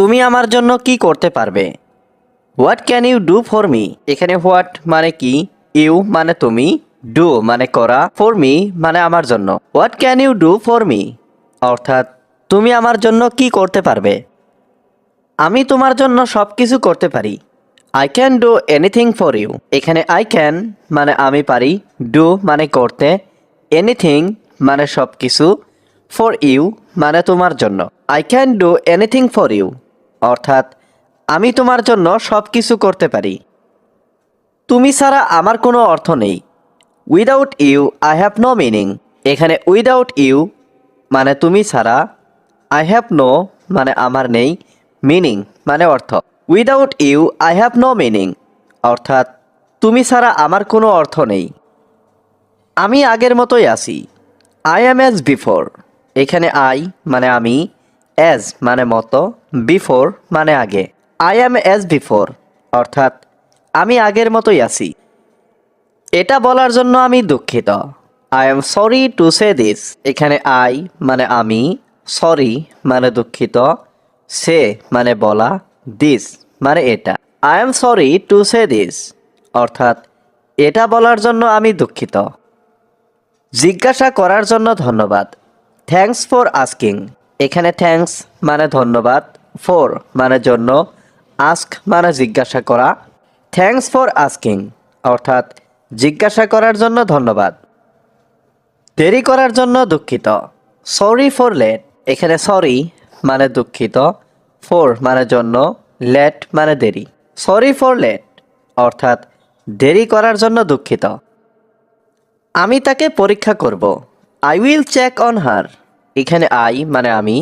তুমি আমার জন্য কি করতে পারবে? What can you do for me? এখানে হোয়াট মানে কি, ইউ মানে তুমি, ডু মানে করা, ফর মি মানে আমার জন্য। What can you do for me অর্থাৎ তুমি আমার জন্য কি করতে পারবে? আমি তোমার জন্য সব কিছু করতে পারি। I can do anything for you. এখানে আই ক্যান মানে আমি পারি, ডু মানে করতে, এনিথিং মানে সব কিছু, ফর ইউ মানে তোমার জন্য। I can do anything for you অর্থাৎ আমি তোমার জন্য সব কিছু করতে পারি। তুমি ছাড়া আমার কোনো অর্থ নেই। Without you I have no meaning. এখানে উইদাউট ইউ মানে তুমি ছাড়া, আই হ্যাভ নো মানে আমার নেই, মিনিং মানে অর্থ। Without you I have no meaning অর্থাৎ তুমি ছাড়া আমার কোনো অর্থ নেই। আমি আগের মতোই আছি। I am as before. এখানে আই মানে আমি, অ্যাজ মানে মতো, বিফোর মানে আগে। আই অ্যাম অ্যাজ বিফোর অর্থাৎ আমি আগের মতোই আছি। এটা বলার জন্য আমি দুঃখিত। I am sorry to say this. এখানে আই মানে আমি, সরি মানে দুঃখিত, সে মানে বলা, দিস মানে এটা। I am sorry to say this অর্থাৎ এটা বলার জন্য আমি দুঃখিত। জিজ্ঞাসা করার জন্য ধন্যবাদ। Thanks for asking. এখানে থ্যাঙ্কস মানে ধন্যবাদ, ফর মানে জন্য, আস্ক মানে জিজ্ঞাসা করা। থ্যাঙ্কস ফর আস্কিং অর্থাৎ জিজ্ঞাসা করার জন্য ধন্যবাদ। দেরি করার জন্য দুঃখিত। Sorry for late. এখানে সরি মানে দুঃখিত, ফর মানে জন্য, লেট মানে দেরি। সরি ফর লেট অর্থাৎ দেরি করার জন্য দুঃখিত। আমি তাকে পরীক্ষা করব। I will check on her. এখানে আই মানে আমি,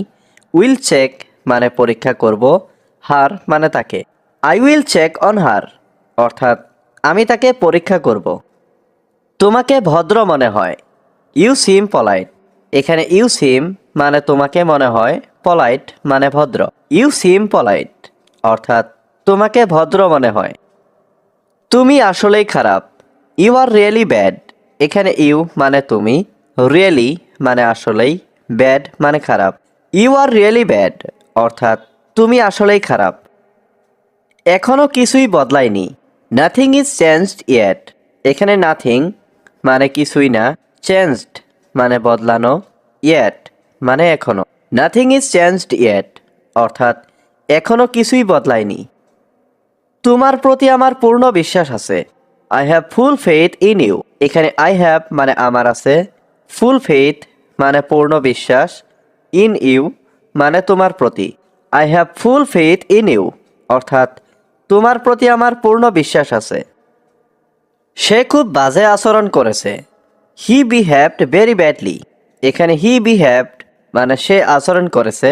উইল চেক মানে পরীক্ষা করব, হার মানে তাকে। I will check on her অর্থাৎ আমি তাকে পরীক্ষা করব। তোমাকে ভদ্র মনে হয়। You seem polite. এখানে ইউ সিম মানে তোমাকে মনে হয়, পলাইট মানে ভদ্র। ইউ সিম পলাইট অর্থাৎ তোমাকে ভদ্র মনে হয়। তুমি আসলেই খারাপ। You are really bad. এখানে ইউ মানে তুমি, রিয়েলি মানে আসলেই, ব্যাড মানে খারাপ। ইউ আর রিয়েলি ব্যাড অর্থাৎ তুমি আসলেই খারাপ। এখনও কিছুই বদলায়নি। Nothing is changed yet. এখানে নাথিং মানে কিছুই না, চেঞ্জড মানে বদলানো, ইয়েট মানে এখনও। নাথিং ইজ চেঞ্জড ইয়েট অর্থাৎ এখনও কিছুই বদলায়নি। তোমার প্রতি আমার পূর্ণ বিশ্বাস আছে। I have full faith in you. এখানে আই হ্যাভ মানে আমার আছে, ফুল ফেথ মানে পূর্ণ বিশ্বাস, ইন ইউ মানে তোমার প্রতি। I have full faith in you অর্থাৎ তোমার প্রতি আমার পূর্ণ বিশ্বাস আছে। সে খুব বাজে আচরণ করেছে। হি বিহেভড ভেরি ব্যাডলি। এখানে হি বিহেভড মানে সে আচরণ করেছে,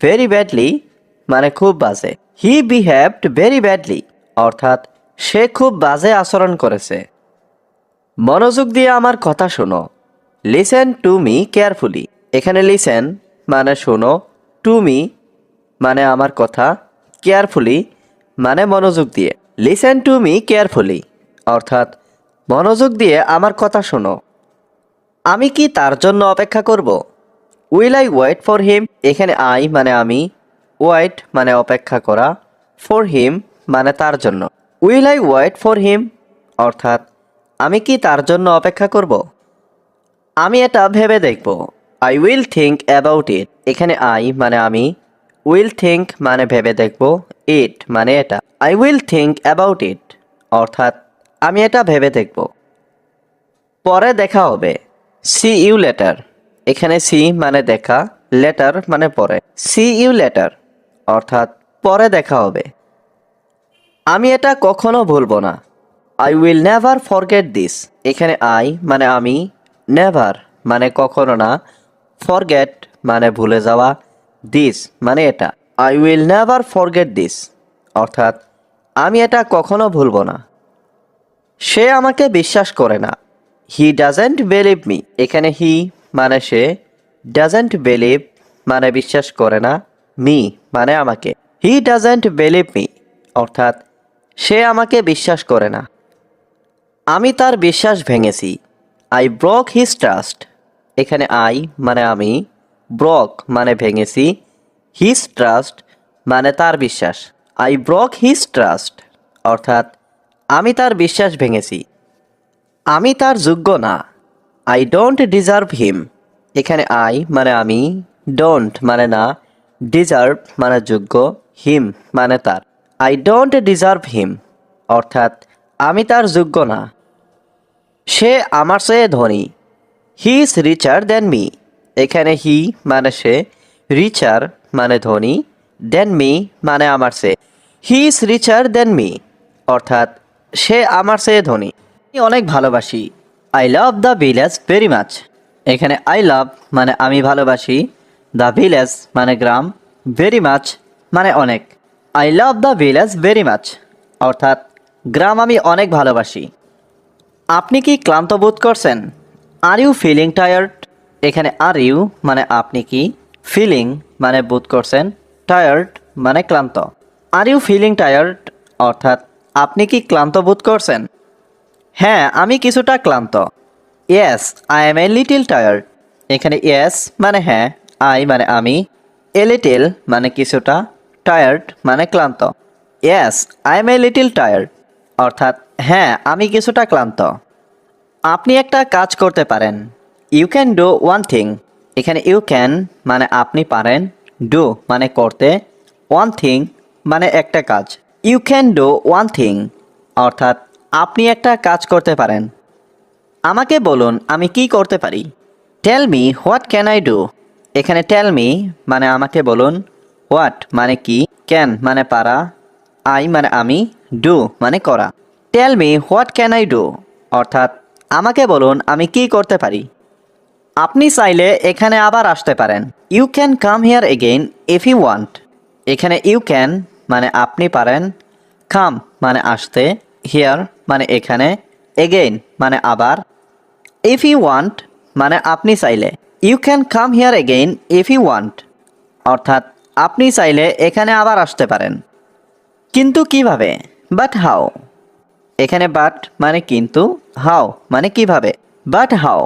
ভেরি ব্যাডলি মানে খুব বাজে। হি বিহেভড ভেরি ব্যাডলি অর্থাৎ সে খুব বাজে আচরণ করেছে। মনোযোগ দিয়ে আমার কথা শোনো। Listen to me carefully. এখানে লিসেন মানে শোনো, টু মি মানে আমার কথা, কেয়ারফুলি মানে মনোযোগ দিয়ে। লিসেন টু মি কেয়ারফুলি অর্থাৎ মনোযোগ দিয়ে আমার কথা শোনো। আমি কি তার জন্য অপেক্ষা করব? Will I wait for him. এখানে আই মানে আমি, ওয়েট মানে অপেক্ষা করা, ফর হিম মানে তার জন্য। Will I wait for him অর্থাৎ আমি কি তার জন্য অপেক্ষা করব? আমি এটা ভেবে দেখব। আই উইল থিঙ্ক অ্যাবাউট ইট। এখানে আই মানে আমি, উইল থিঙ্ক মানে ভেবে দেখব, ইট মানে এটা। I will think about it অর্থাৎ আমি এটা ভেবে দেখব। পরে দেখা হবে। See you later. এখানে সি মানে দেখা, লেটার মানে পরে। সি ইউ লেটার অর্থাৎ পরে দেখা হবে। আমি এটা কখনো ভুলবো না। I will never forget this. এখানে আই মানে আমি, নেভার মানে কখনো না, ফরগেট মানে ভুলে যাওয়া, দিস মানে এটা। I will never forget this অর্থাৎ আমি এটা কখনো ভুলবো না। সে আমাকে বিশ্বাস করে না। He doesn't believe me. এখানে হি মানে সে, ডাজেন্ট বিলিভ মানে বিশ্বাস করে না, মি মানে আমাকে। হি ডাজেন্ট বিলিভ মি অর্থাৎ সে আমাকে বিশ্বাস করে না। আমি তার বিশ্বাস ভেঙেছি। I broke his trust. এখানে আই মানে আমি, ব্রক মানে ভেঙেছি, হিজ ট্রাস্ট মানে তার বিশ্বাস। আই ব্রোক হিজ ট্রাস্ট অর্থাৎ আমি তার বিশ্বাস ভেঙেছি। আমি তার যোগ্য না। আই ডোন্ট ডিজার্ভ হিম। এখানে আই মানে আমি, ডোন্ট মানে না, ডিজার্ভ মানে যোগ্য, হিম মানে তার। আই ডোন্ট ডিজার্ভ হিম অর্থাৎ আমি তার যোগ্য না। সে আমার চেয়ে ধনী। He is রিচার than me. এখানে হি মানে সে, রিচার মানে ধনী, দেন মি মানে আমার চেয়ে। হি ইজ রিচার দেন মি অর্থাৎ সে আমার চেয়ে ধনী। আমি অনেক ভালোবাসি। I love the village very much. এখানে আই লাভ মানে আমি ভালোবাসি, দ্য ভিলেজ মানে গ্রাম, ভেরি মাচ মানে অনেক। I love the village very much অর্থাৎ গ্রাম আমি অনেক ভালোবাসি। আপনি কি ক্লান্ত বোধ করছেন? Are you feeling tired? এখানে আর ইউ মানে আপনি কি, ফিলিং মানে বোধ করছেন, টায়ার্ড মানে ক্লান্ত। আর ইউ ফিলিং টায়ার্ড অর্থাৎ আপনি কি ক্লান্ত বোধ করছেন? হ্যাঁ, আমি কিছুটা ক্লান্ত। Yes, I M a little tired. এখানে ইয়েস মানে হ্যাঁ, আই মানে আমি, এ লিটিল মানে কিছুটা, টায়ার্ড মানে ক্লান্ত। Yes, I M a little tired অর্থাৎ হ্যাঁ, আমি কিছুটা ক্লান্ত। আপনি একটা কাজ করতে পারেন। You can do one thing. এখানে ইউ ক্যান মানে আপনি পারেন, ডু মানে করতে, ওয়ান থিং মানে একটা কাজ। You can do one thing অর্থাৎ আপনি একটা কাজ করতে পারেন। আমাকে বলুন আমি কি করতে পারি। Tell me what can I do. এখানে টেল মি মানে আমাকে বলুন, হোয়াট মানে কি, ক্যান মানে পারা, আই মানে আমি, ডু মানে করা। Tell me what can I do অর্থাৎ আমাকে বলুন আমি কি করতে পারি। আপনি চাইলে এখানে আবার আসতে পারেন। You can come here again if you want. এখানে ইউ ক্যান মানে আপনি পারেন, কাম মানে আসতে, হিয়ার মানে এখানে, এগেইন মানে আবার, ইফ ইউ ওয়ান্ট মানে আপনি চাইলে। You can come here again if you want অর্থাৎ আপনি চাইলে এখানে আবার আসতে পারেন। কিন্তু কিভাবে? But how. এখানে বাট মানে কিন্তু, হাউ মানে কিভাবে। বাট হাউ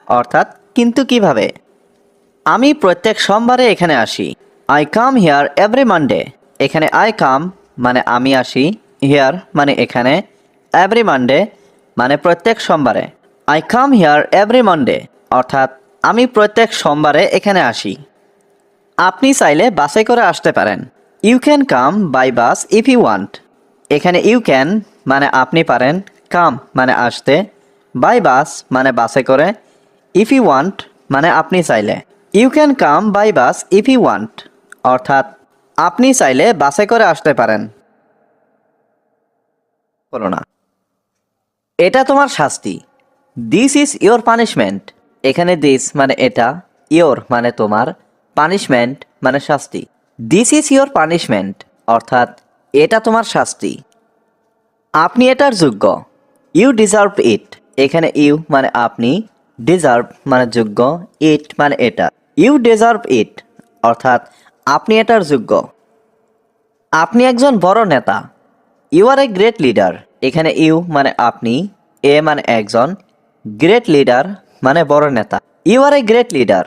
অর্থাৎ কিন্তু কিভাবে। আমি প্রত্যেক সোমবারে এখানে আসি। I come here every Monday. এখানে আই কাম মানে আমি আসি, হিয়ার মানে এখানে, এভরি মানডে মানে প্রত্যেক সোমবারে। I come here every Monday অর্থাৎ আমি প্রত্যেক সোমবারে এখানে আসি। আপনি চাইলে বাসে করে আসতে পারেন। You can come by bus if you want. এখানে ইউ ক্যান মানে আপনি পারেন, কাম মানে আসতে, বাই বাস মানে বাসে করে, ইফ ইউ ওয়ান্ট মানে আপনি চাইলে। You can come by bus if you want অর্থাৎ আপনি চাইলে বাসে করে আসতে পারেন। বলো না, এটা তোমার শাস্তি। This is your punishment. এখানে দিস মানে এটা, ইয়োর মানে তোমার, পানিশমেন্ট মানে শাস্তি। দিস ইজ ইয়োর পানিশমেন্ট অর্থাৎ এটা তোমার শাস্তি। আপনি এটার যোগ্য। You deserve it. এখানে ইউ মানে আপনি, ডিজার্ভ মানে যোগ্য, ইট মানে এটা। ইউ ডিজার্ভ ইট অর্থাৎ আপনি এটার যোগ্য। আপনি একজন বড় নেতা। You are a great leader. এখানে ইউ মানে আপনি, এ মানে একজন, গ্রেট লিডার মানে বড় নেতা। You are a great leader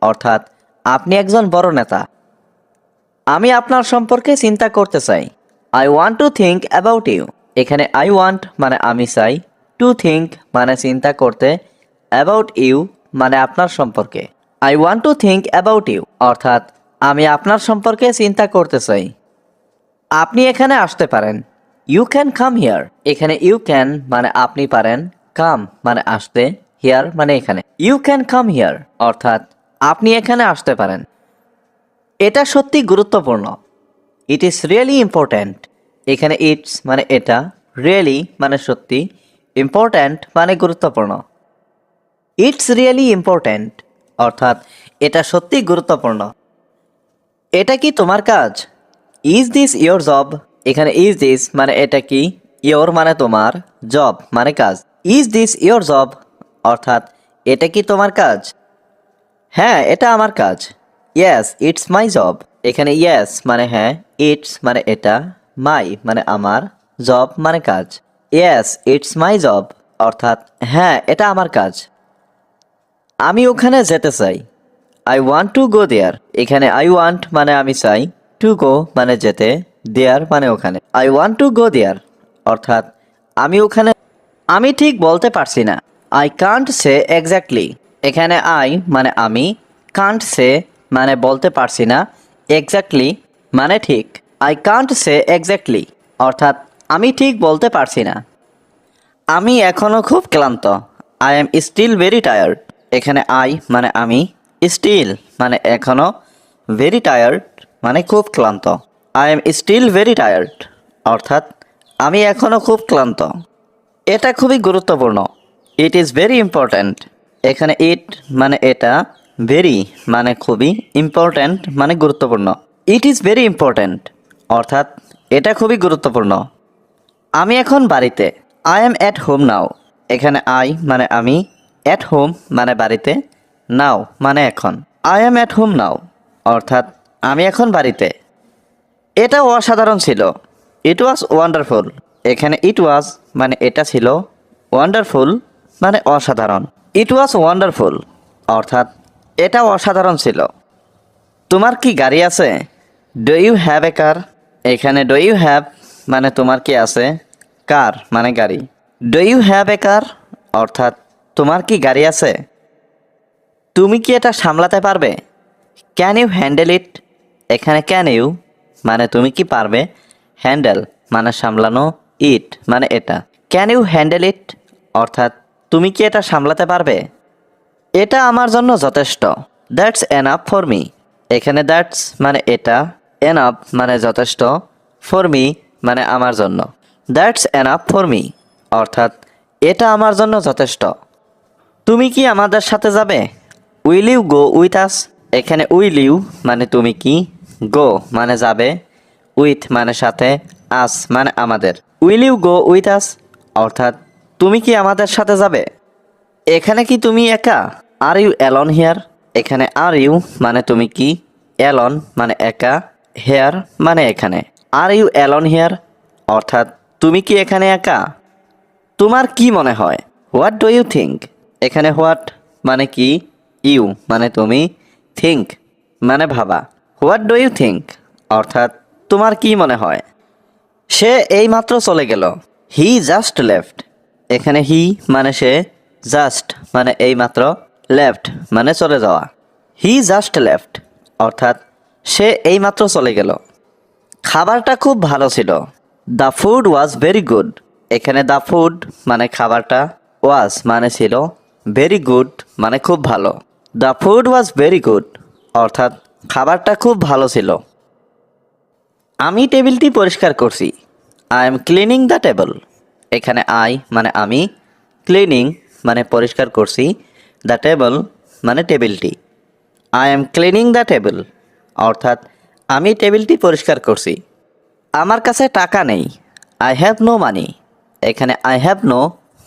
অর্থাৎ আপনি একজন বড় নেতা। আমি আপনার সম্পর্কে চিন্তা করতে চাই। I want to think about you. এখানে আই ওয়ান্ট মানে আমি চাই, টু থিঙ্ক মানে চিন্তা করতে, অ্যাবাউট ইউ মানে আপনার সম্পর্কে। I want to think about you অর্থাৎ আমি আপনার সম্পর্কে চিন্তা করতে চাই। আপনি এখানে আসতে পারেন। You can come here. এখানে ইউ ক্যান মানে আপনি পারেন, কাম মানে আসতে, হিয়ার মানে এখানে। ইউ ক্যান কাম হিয়ার অর্থাৎ আপনি এখানে আসতে পারেন। এটা সত্যি গুরুত্বপূর্ণ। It is really important. এখানে ইটস মানে এটা, রিয়েলি মানে সত্যি, ইম্পর্ট্যান্ট মানে গুরুত্বপূর্ণ। ইটস রিয়েলি ইম্পর্ট্যান্ট অর্থাৎ এটা সত্যি গুরুত্বপূর্ণ। এটা কি তোমার কাজ? Is this your job. এখানে ইজ দিস মানে এটা কি, ইয়োর মানে তোমার, জব মানে কাজ। ইজ দিস ইয়োর জব অর্থাৎ এটা কি তোমার কাজ? হ্যাঁ, এটা আমার কাজ। Yes it's my job. এখানে ইয়েস মানে হ্যাঁ, ইটস মানে এটা, মাই মানে আমার, জব মানে কাজ। ইয়েস ইটস মাই জব অর্থাৎ হ্যাঁ, এটা আমার কাজ। আমি ওখানে যেতে চাই। আই ওয়ান্ট টু গো দেয়ার। এখানে আই ওয়ান্ট মানে আমি চাই, টু গো মানে যেতে, দেয়ার মানে ওখানে। আই ওয়ান্ট টু গো দেয়ার অর্থাৎ আমি ওখানে, আমি ঠিক বলতে পারছি না। আই কান্ট সে এক্স্যাক্টলি, এখানে আই মানে আমি, কান্ট সে মানে বলতে পারছি না, এক্স্যাক্টলি মানে ঠিক। আই কান্ট সে এক্স্যাক্টলি অর্থাৎ আমি ঠিক বলতে পারছি না। আমি এখনও খুব ক্লান্ত, I am still very tired, এখানে আই মানে আমি, স্টিল মানে এখনও, ভেরি টায়ার্ড মানে খুব ক্লান্ত। I am still very tired অর্থাৎ আমি এখনও খুব ক্লান্ত। এটা খুবই গুরুত্বপূর্ণ, ইট ইজ ভেরি ইম্পর্ট্যান্ট, এখানে ইট মানে এটা, ভেরি মানে খুবই, ইম্পর্ট্যান্ট মানে গুরুত্বপূর্ণ। ইট ইজ ভেরি ইম্পর্ট্যান্ট অর্থাৎ এটা খুবই গুরুত্বপূর্ণ। আমি এখন বাড়িতে, I am at home now, এখানে আই মানে আমি, অ্যাট হোম মানে বাড়িতে, নাও মানে এখন। I am at home now অর্থাৎ আমি এখন বাড়িতে। এটা অসাধারণ ছিল, ইট ওয়াজ ওয়ান্ডারফুল, এখানে ইট ওয়াজ মানে এটা ছিল, ওয়ান্ডারফুল মানে অসাধারণ। ইট ওয়াজ ওয়ান্ডারফুল অর্থাৎ এটা অসাধারণ ছিল। তোমার কি গাড়ি আছে? ডু ইউ হ্যাভ এ কার, এখানে ডু ইউ হ্যাভ মানে তোমার কি আছে, কার মানে গাড়ি। ডু ইউ হ্যাভ এ কার অর্থাৎ তোমার কি গাড়ি আছে। তুমি কি এটা সামলাতে পারবে? ক্যান ইউ হ্যান্ডেল ইট, এখানে ক্যান ইউ মানে তুমি কি পারবে, হ্যান্ডেল মানে সামলানো, ইট মানে এটা। ক্যান ইউ হ্যান্ডেল ইট অর্থাৎ তুমি কি এটা সামলাতে পারবে। এটা আমার জন্য যথেষ্ট, দ্যাটস এনাফ ফর মি, এখানে দ্যাটস মানে এটা, এনাফ মানে যথেষ্ট, ফর মি মানে আমার জন্য। দ্যাটস এনাফ ফর মি অর্থাৎ এটা আমার জন্য যথেষ্ট। তুমি কি আমাদের সাথে যাবে? Will you go with us, এখানে উইল ইউ মানে তুমি কি, গো মানে যাবে, উইথ মানে সাথে, আস মানে আমাদের। Will you go with us অর্থাৎ তুমি কি আমাদের সাথে যাবে। এখানে কি তুমি একা? আর ইউ অ্যালন হিয়ার, এখানে আর ইউ মানে তুমি কি, অ্যালন মানে একা, হেয়ার মানে এখানে। আর ইউ অ্যালন হিয়ার অর্থাৎ তুমি কি এখানে একা। তোমার কি মনে হয়? হোয়াট ডু ইউ থিঙ্ক, এখানে হোয়াট মানে কি, ইউ মানে তুমি, থিঙ্ক মানে ভাবা। হোয়াট ডু ইউ থিঙ্ক অর্থাৎ তোমার কি মনে হয়। সে এইমাত্র চলে গেল, হি জাস্ট লেফট, এখানে হি মানে সে, জাস্ট মানে এইমাত্র, লেফট মানে চলে যাওয়া। হি জাস্ট লেফট অর্থাৎ সে এইমাত্র চলে গেল। খাবারটা খুব ভালো ছিল, the food was very good, এখানে দ্য ফুড মানে খাবারটা, ওয়াজ মানে ছিল, ভেরি গুড মানে খুব ভালো। The food was very good অর্থাৎ খাবারটা খুব ভালো ছিল। আমি টেবিলটি পরিষ্কার করছি, I am cleaning the table, এখানে আই মানে আমি, ক্লিনিং মানে পরিষ্কার করছি, দ্য টেবল মানে টেবিলটি। I am cleaning the table অর্থাৎ আমি টেবিলটি পরিষ্কার করছি। আমার কাছে টাকা নেই, আই হ্যাভ নো মানি, এখানে আই হ্যাভ নো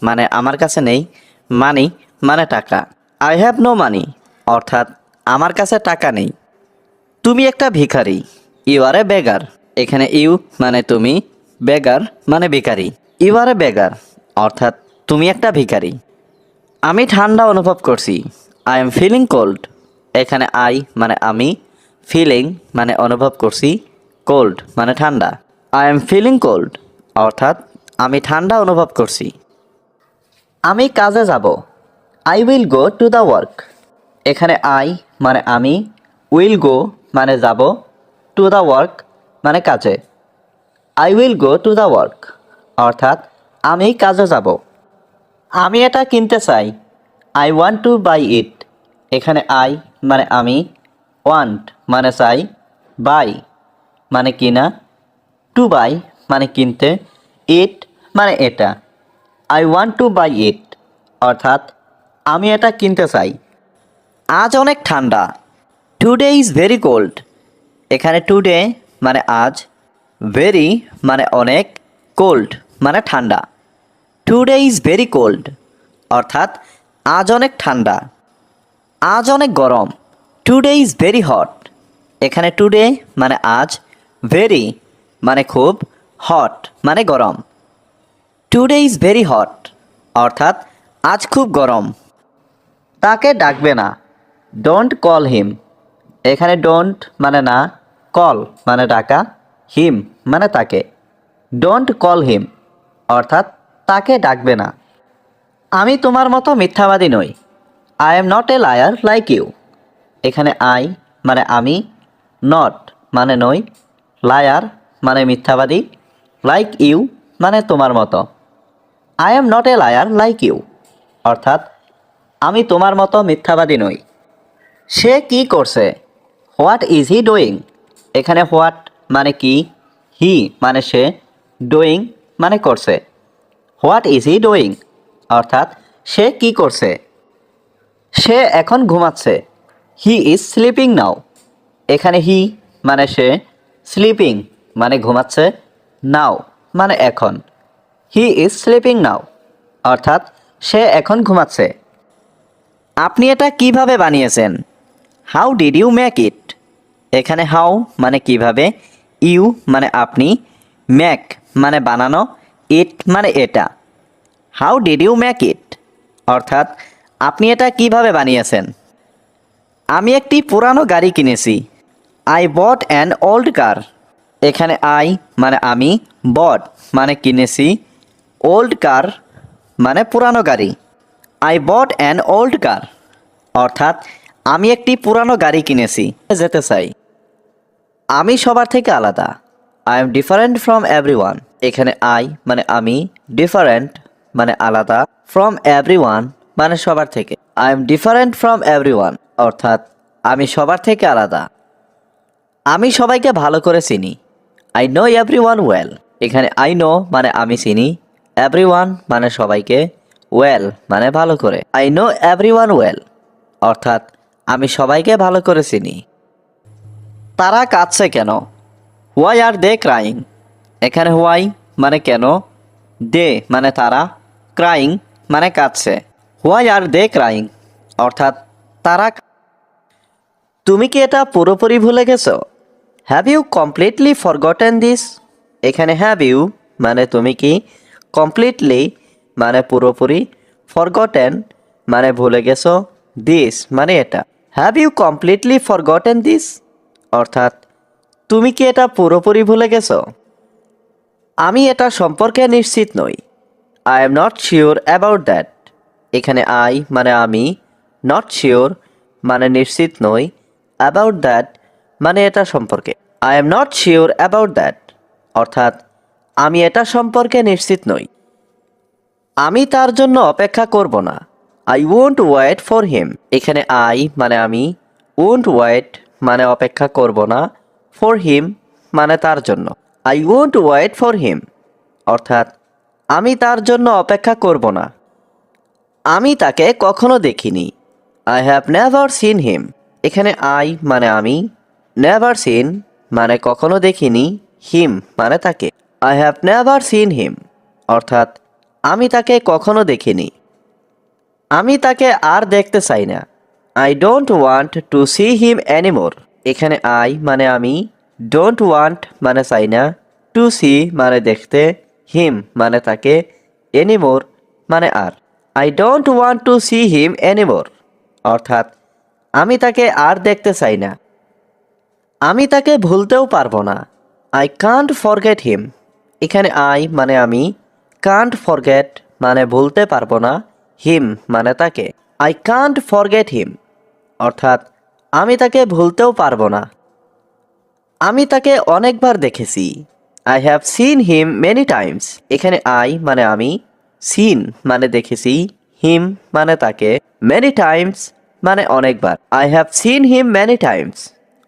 মানে আমার কাছে নেই, মানি মানে টাকা। আই হ্যাভ নো মানি অর্থাৎ আমার কাছে টাকা নেই। তুমি একটা ভিখারি, ইউ আর এ বেগার, এখানে ইউ মানে তুমি, বেগার মানে ভিখারি। ইউ আর এ বেগার অর্থাৎ তুমি একটা ভিখারি। আমি ঠান্ডা অনুভব করছি, আই এম ফিলিং কোল্ড, এখানে আই মানে আমি, ফিলিং মানে অনুভব করছি, কোল্ড মানে ঠান্ডা। আই এম ফিলিং কোল্ড অর্থাৎ আমি ঠান্ডা অনুভব করছি। আমি কাজে যাব, I will go to the work, এখানে আই মানে আমি, উইল গো মানে যাব, টু দ্য ওয়ার্ক মানে কাজে। I will go to the work অর্থাৎ আমি কাজে যাব। আমি এটা কিনতে চাই, আই ওয়ান্ট টু বাই ইট, এখানে আই মানে আমি, ওয়ান্ট মানে চাই, বাই মানে কিনা, টু বাই মানে কিনতে, ইট মানে এটা। আই ওয়ান্ট টু বাই ইট অর্থাৎ আমি এটা কিনতে চাই। আজ অনেক ঠান্ডা, টুডে ইজ ভেরি কোল্ড, এখানে টুডে মানে আজ, ভেরি মানে অনেক, কোল্ড মানে ঠান্ডা। টুডে ইজ ভেরি কোল্ড অর্থাৎ আজ অনেক ঠান্ডা। আজ অনেক গরম, টুডে ইজ ভেরি হট, এখানে টুডে মানে আজ, ভেরি মানে খুব, হট মানে গরম। টুডে ইজ ভেরি হট অর্থাৎ আজ খুব গরম। তাকে ডাকবে না, ডোন্ট কল হিম, এখানে ডোন্ট মানে না, কল মানে ডাকা, হিম মানে তাকে। ডোন্ট কল হিম অর্থাৎ তাকে ডাকবে না। আমি তোমার মতো মিথ্যাবাদী নই। I am not a liar like you. এখানে আই মানে আমি, নট মানে নই, লায়ার মানে মিথ্যাবাদী, লাইক ইউ মানে তোমার মতো। I am not a liar like you অর্থাৎ আমি তোমার মতো মিথ্যাবাদী নই। সে কি করছে? What is he doing. এখানে হোয়াট মানে কি, হি মানে সে, ডুইং মানে করছে। হোয়াট ইজ হি ডুইং অর্থাৎ সে কি করছে। সে এখন ঘুমাচ্ছে। He is sleeping now. এখানে হি মানে সে, স্লিপিং মানে ঘুমাচ্ছে, নাও মানে এখন। হি ইজ স্লিপিং নাও অর্থাৎ সে এখন ঘুমাচ্ছে। আপনি এটা কিভাবে বানিয়েছেন? How did you make it. এখানে হাউ মানে কিভাবে, ইউ মানে আপনি, মেক মানে বানানো, ইট মানে এটা। How did you make it অর্থাৎ আপনি এটা কিভাবে বানিয়েছেন। আমি একটি পুরানো গাড়ি কিনেছি। আই বট অ্যান ওল্ড কার। এখানে আই মানে আমি, বট মানে কিনেছি, ওল্ড কার মানে পুরানো গাড়ি। আই বট অ্যান ওল্ড কার অর্থাৎ আমি একটি পুরানো গাড়ি কিনেছি, যেতে চাই। আমি সবার থেকে আলাদা। I am different from everyone. এখানে আই মানে আমি, ডিফারেন্ট মানে আলাদা, ফ্রম এভরিওয়ান মানে সবার থেকে। I am different from everyone অর্থাৎ আমি সবার থেকে আলাদা। আমি সবাইকে ভালো করে চিনি। I know everyone well. এখানে আই নো মানে আমি চিনি, এভরিওয়ান মানে সবাইকে, ওয়েল মানে ভালো করে। আই নো এভরিওয়ান ওয়েল অর্থাৎ আমি সবাইকে ভালো করে চিনি। তারা কাঁদছে কেন? Why are they crying. এখানে হোয়াই মানে কেন, দে মানে তারা, ক্রাইং মানে কাঁদছে। হোয়াই আর দে ক্রাইং অর্থাৎ তারা। তুমি কি এটা পুরোপুরি ভুলে গেছো? Have you completely forgotten this. এখানে হ্যাভ ইউ মানে তুমি কি, কমপ্লিটলি মানে পুরোপুরি, ফরগটেন মানে ভুলে গেছো, দিস মানে এটা। Have you completely forgotten this অর্থাৎ তুমি কি এটা পুরোপুরি ভুলে গেছো? আমি এটা সম্পর্কে নিশ্চিত নই। I am not sure about that. এখানে আই মানে আমি, নট শিওর মানে নিশ্চিত নই, অ্যাবাউট দ্যাট মানে এটা সম্পর্কে। I am not sure about that অর্থাৎ আমি এটা সম্পর্কে নিশ্চিত নই। আমি তার জন্য অপেক্ষা করব না। I won't wait for him. এখানে আই মানে আমি, ওয়ন্ট ওয়েট মানে অপেক্ষা করব না, ফর হিম মানে তার জন্য। I won't wait for him অর্থাৎ আমি তার জন্য অপেক্ষা করব না। আমি তাকে কখনো দেখিনি। I have never seen him. এখানে আই মানে আমি, নেভার সিন মানে কখনো দেখিনি, হিম মানে তাকে। I have never seen him অর্থাৎ আমি তাকে কখনো দেখিনি। আমি তাকে আর দেখতে চাই না। I don't want to see him anymore. এখানে আই মানে আমি, ডোন্ট ওয়ান্ট মানে চাই না, টু সি মানে দেখতে, হিম মানে তাকে, এনিমোর মানে আর। I don't want to see him anymore অর্থাৎ আমি তাকে আর দেখতে চাই না। আমি তাকে ভুলতেও পারবো না। I can't forget him. এখানে আই মানে আমি, কান্ট ফরগেট মানে ভুলতে পারবো না, হিম মানে তাকে। আই কান্ট ফরগেট হিম অর্থাৎ আমি তাকে ভুলতেও পারবো না। আমি তাকে অনেকবার দেখেছি। I have seen him many Times. এখানে আই মানে আমি, সিন মানে দেখেছি, হিম মানে তাকে, মেনি টাইমস মানে অনেকবার। I have seen him many Times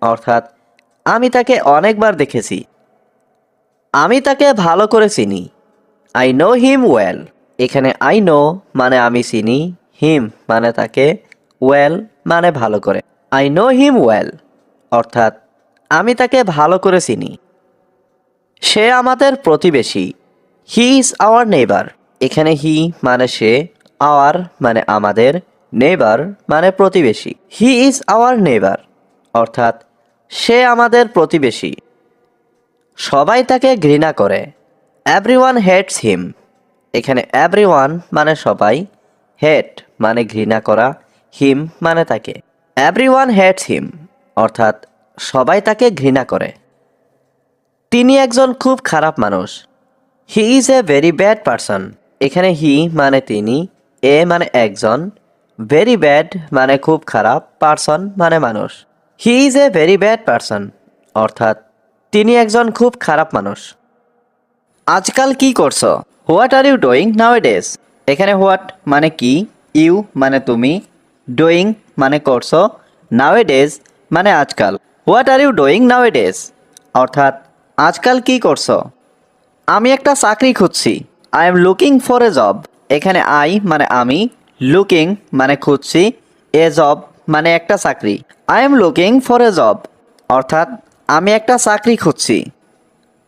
অর্থাৎ আমি তাকে অনেকবার দেখেছি। আমি তাকে ভালো করে চিনি। I know him well. এখানে আই নো মানে আমি চিনি, হিম মানে তাকে, ওয়েল মানে ভালো করে। আই নো হিম ওয়েল অর্থাৎ আমি তাকে ভালো করে চিনি। সে আমাদের প্রতিবেশী। He is our neighbour. এখানে হি মানে সে, আওয়ার মানে আমাদের, নেইবার মানে প্রতিবেশী। হি ইজ আওয়ার নেইবার অর্থাৎ সে আমাদের প্রতিবেশী। সবাই তাকে ঘৃণা করে। এভরিওয়ান হেটস হিম। এখানে এভরিওয়ান মানে সবাই, হেট মানে ঘৃণা করা, হিম মানে তাকে। এভরিওয়ান হেটস হিম অর্থাৎ সবাই তাকে ঘৃণা করে। তিনি একজন খুব খারাপ মানুষ। He is a very bad person. এখানে হি মানে তিনি, এ মানে একজন, ভেরি ব্যাড মানে খুব খারাপ, পারসন মানে মানুষ। He is a very bad person অর্থাৎ তিনি একজন খুব খারাপ মানুষ। আজকাল কি করছো? What are you doing nowadays? এখানে হোয়াট মানে কি, ইউ মানে তুমি, ডুইং মানে করছো, নাওএডেজ মানে আজকাল। হোয়াট আর ইউ ডুইং নাওএডেজ অর্থাৎ আজকাল কি করছো? আমি একটা চাকরি খুঁজছি। I am looking for a job. এখানে আই মানে আমি, লুকিং মানে খুঁজছি, এ জব মানে একটা চাকরি। I am looking for a job অর্থাৎ আমি একটা চাকরি খুঁজছি।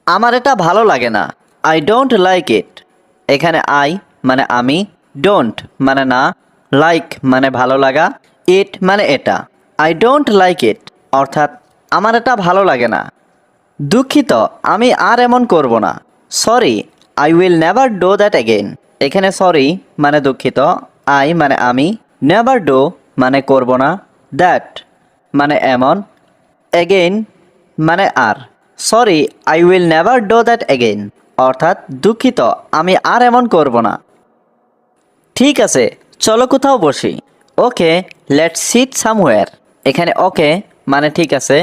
আমার এটা ভালো লাগে না। I don't like it. এখানে আই মানে আমি, ডোন্ট মানে না, লাইক মানে ভালো লাগা, ইট মানে এটা। আই ডোন্ট লাইক ইট অর্থাৎ আমার এটা ভালো লাগে না। দুঃখিত, আমি আর এমন করব না। Sorry, I will never do that again. এখানে সরি মানে দুঃখিত, আই মানে আমি, নেভার ডু মানে করব না, দ্যাট মানে এমন, এগেইন মানে আর। Sorry, I will never do that again অর্থাৎ দুঃখিত, আমি আর এমন করব না। ঠিক আছে, চলো কোথাও বসি। ওকে, লেটস সিট সামওয়্যার। এখানে ওকে মানে ঠিক আছে,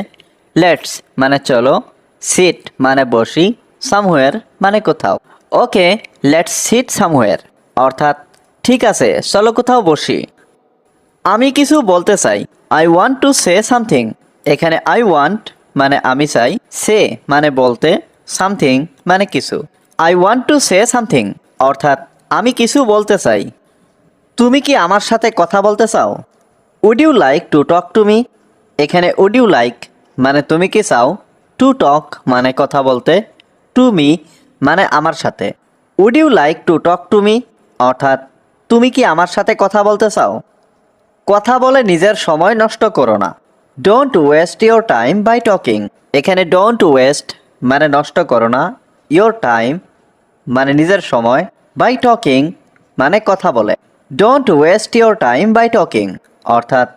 লেটস মানে চলো, সিট মানে বসি, সামওয়্যার মানে কোথাও। ওকে, লেটস সিট সামওয়্যার অর্থাৎ ঠিক আছে, চলো কোথাও বসি। আমি কিছু বলতে চাই। I want to say something. এখানে আই ওয়ান্ট মানে আমি চাই, সে মানে বলতে, সামথিং মানে কিছু। I want to say something অর্থাৎ আমি কিছু বলতে চাই। তুমি কি আমার সাথে কথা বলতে চাও? Would you like to talk to me? এখানে উড ইউ লাইক মানে তুমি কি চাও, টু টক মানে কথা বলতে, টু মি মানে আমার সাথে। Would you like to talk to me অর্থাৎ তুমি কি আমার সাথে কথা বলতে চাও? কথা বলে নিজের সময় নষ্ট করো না। Don't waste your time by talking. এখানে ডোন্ট ওয়েস্ট মানে নষ্ট করো না, ইয়োর টাইম মানে নিজের সময়, বাই টকিং মানে কথা বলে। Don't waste your time by talking অর্থাৎ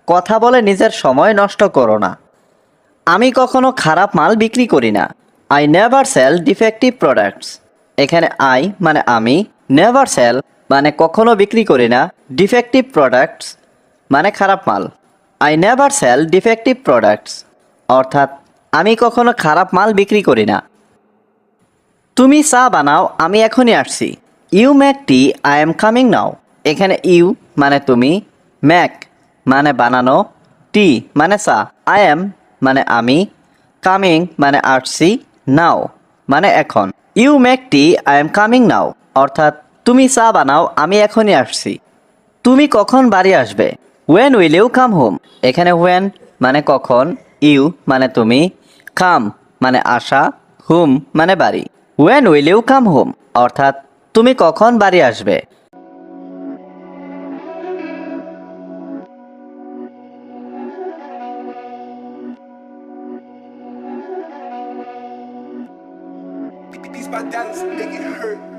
কথা বলে নিজের সময় নষ্ট করো না। আমি কখনো খারাপ মাল বিক্রি করি না। I never sell defective products. এখানে আই মানে আমি, নেভার সেল মানে কখনো বিক্রি করি না, ডিফেক্টিভ প্রোডাক্টস মানে খারাপ মাল। I never sell defective products অর্থাৎ আমি কখনো খারাপ মাল বিক্রি করি না। তুমি চা বানাও, আমি এখনই আসছি। You make tea, I am coming now. এখানে ইউ মানে তুমি, মেক মানে বানানো, টি মানে চা, আই এম মানে আমি, কামিং মানে আসছি, নাও মানে এখন। You make tea, I am coming now অর্থাৎ তুমি চা বানাও, আমি এখনই আসছি। তুমি কখন বাড়ি আসবে? When will you come home? এখানে ওয়েন মানে কখন, ইউ মানে তুমি, কাম মানে আসা, হোম মানে বাড়ি। When will you come home অর্থাৎ তুমি কখন বাড়ি আসবে? These my dollars, make it hurt.